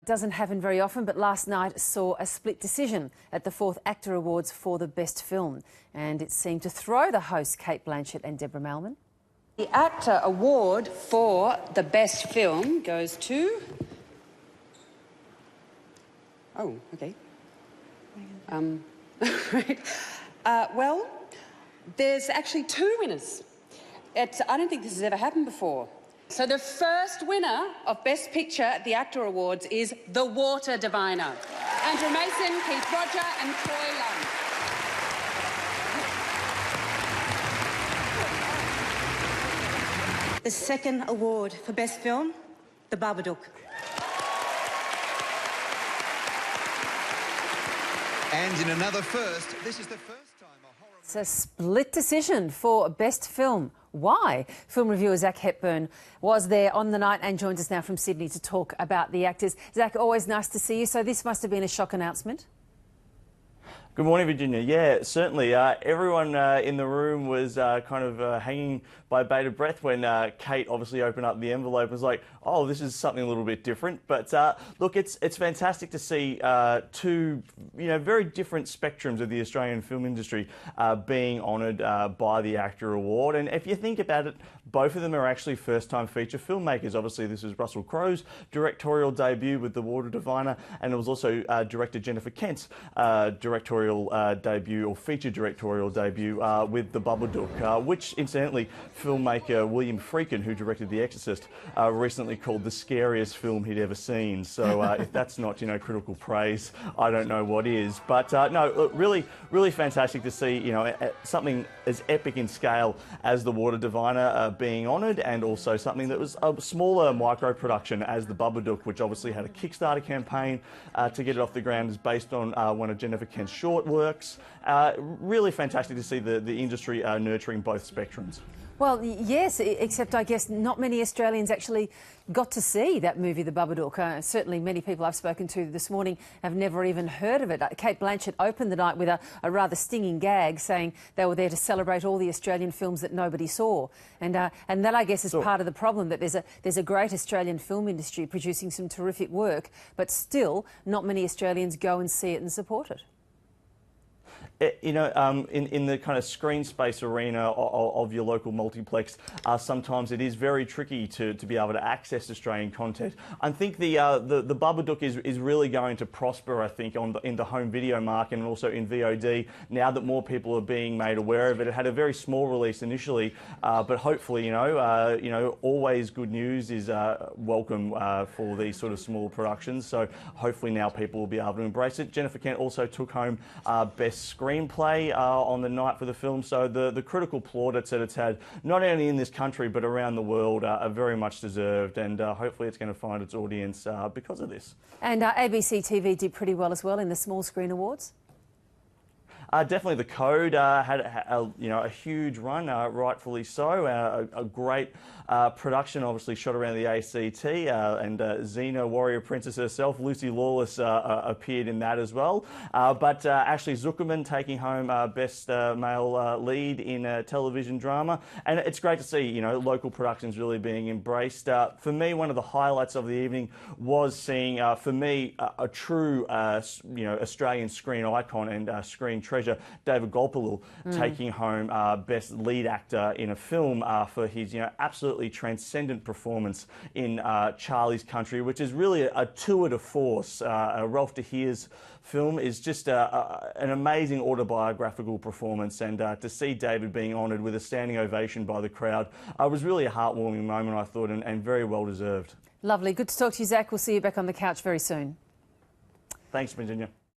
Doesn't happen very often, but last night saw a split decision at the 4th AACTA Awards for the Best Film, and it seemed to throw the hosts Cate Blanchett and Deborah Mailman. The AACTA Award for the Best Film goes to... Oh, okay. Right. Well, there's actually two winners. I don't think this has ever happened before. So the first winner of Best Picture at the AACTA Awards is The Water Diviner. Andrew Mason, Keith Roger and Troy Lund. The second award for Best Film, The Babadook. And in another first, this is the first time a horror... It's a split decision for Best Film. Why? Film reviewer Zach Hepburn was there on the night and joins us now from Sydney to talk about the actors. Zach, always nice to see you. So this must have been a shock announcement. Good morning, Virginia. Yeah, certainly. Everyone in the room was kind of hanging by bated breath when Kate obviously opened up the envelope and was like, oh, this is something a little bit different. But look, it's fantastic to see two very different spectrums of the Australian film industry being honoured by the AACTA Award. And if you think about it, both of them are actually first-time feature filmmakers. Obviously, this was Russell Crowe's directorial debut with The Water Diviner, and it was also director Jennifer Kent's directorial debut, or feature directorial debut, with The Babadook, which, incidentally, filmmaker William Friedkin, who directed The Exorcist, recently called the scariest film he'd ever seen. So if that's not, critical praise, I don't know what is. But no, look, really fantastic to see, something as epic in scale as The Water Diviner being honoured, and also something that was a smaller micro production as The Babadook, which obviously had a Kickstarter campaign to get it off the ground, is based on one of Jennifer Kent's short works. Really fantastic to see the industry nurturing both spectrums. Well, yes, except I guess not many Australians actually got to see that movie, The Babadook. Certainly many people I've spoken to this morning have never even heard of it. Cate Blanchett opened the night with a rather stinging gag saying they were there to celebrate all the Australian films that nobody saw. And that, I guess, is part of the problem, that there's a great Australian film industry producing some terrific work, but still not many Australians go and see it and support it. In the kind of screen space arena of your local multiplex, sometimes it is very tricky to be able to access Australian content. I think the Babadook is really going to prosper, I think, in the home video market and also in VOD, now that more people are being made aware of it. It had a very small release initially, but hopefully, always good news is welcome for these sort of small productions. So hopefully now people will be able to embrace it. Jennifer Kent also took home Best Screenplay on the night for the film, so the critical plaudits that it's had, not only in this country but around the world, are very much deserved, and hopefully it's going to find its audience because of this. And ABC TV did pretty well as well in the small screen awards. Definitely The Code had a huge run, rightfully so. A great production, obviously shot around the AACTA, and Xena, warrior princess herself, Lucy Lawless, appeared in that as well. But Ashley Zuckerman taking home Best Male Lead in a television drama, and it's great to see local productions really being embraced. For me, one of the highlights of the evening was seeing, for me, a true Australian screen icon and screen treasure, David Gopalul, taking home Best Lead Actor in a film for his absolutely transcendent performance in Charlie's Country, which is really a tour de force. Ralph de Heer's film is just an amazing autobiographical performance, and to see David being honoured with a standing ovation by the crowd was really a heartwarming moment, I thought, and very well deserved. Lovely. Good to talk to you, Zach. We'll see you back on the couch very soon. Thanks, Virginia.